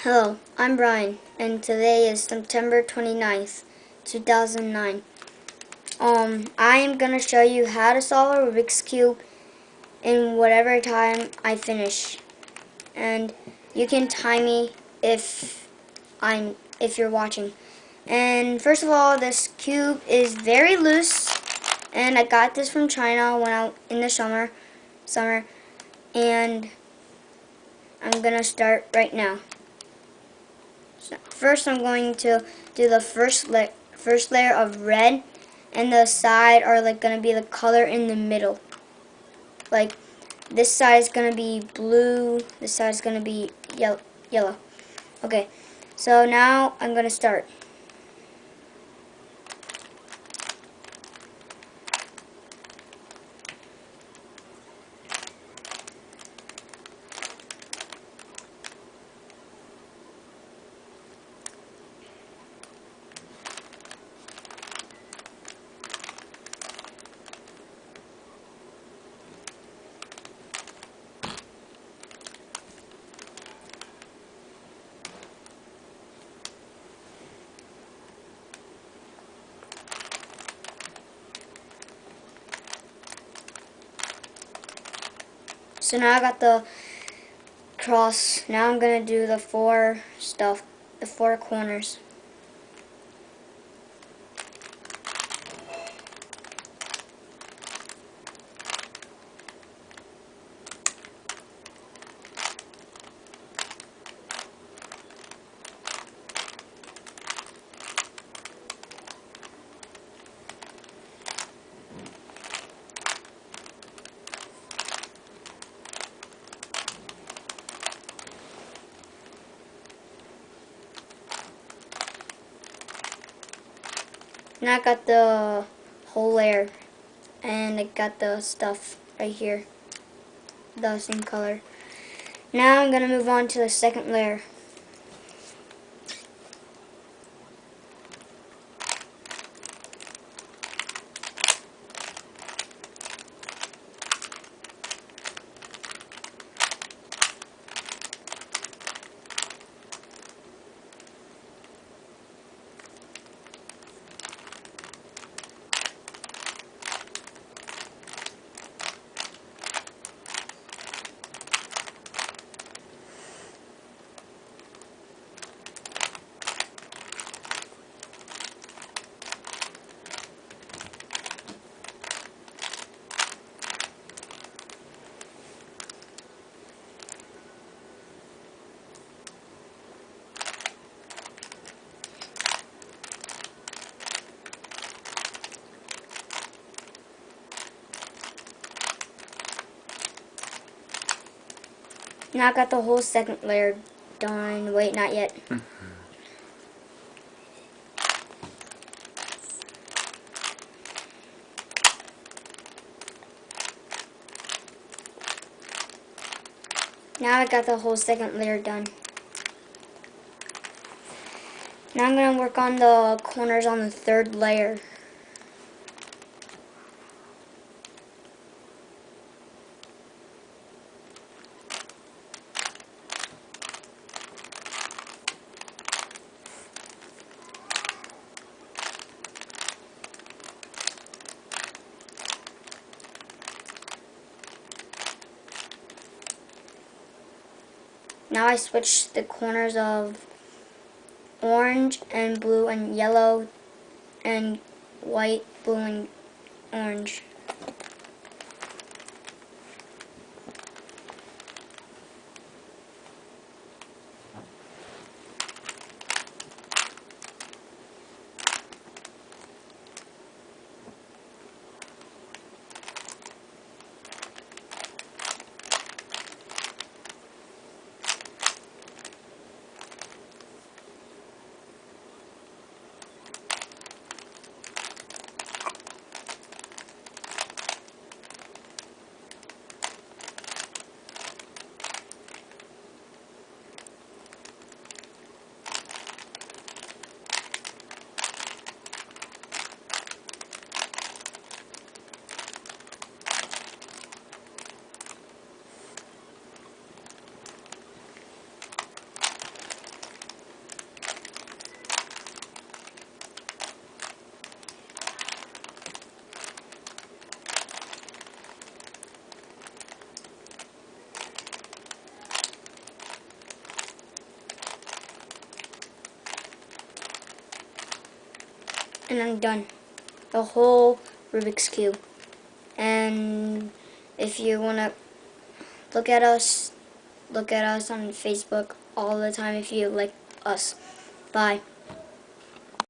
Hello, I'm Brian, and today is September 29th, 2009. I am going to show you how to solve a Rubik's Cube in whatever time I finish. And you can time me if you're watching. And first of all, this cube is very loose, and I got this from China when I in the summer, and I'm going to start right now. So first, I'm going to do the first layer of red, and the side are like going to be the color in the middle. Like this side is going to be blue, this side is going to be yellow. Okay, so now I'm going to start. So now I got the cross. Now I'm going to do the four corners. Now I got the whole layer, and I got the stuff right here, the same color. Now I'm going to move on to the second layer. Now I got the whole second layer done. Wait, not yet. Now I got the whole second layer done. Now I'm going to work on the corners on the third layer. Now I switch the corners of orange and blue and yellow and white, blue and orange. and I'm done. The whole Rubik's Cube. And if you want to look at us on Facebook all the time if you like us. Bye.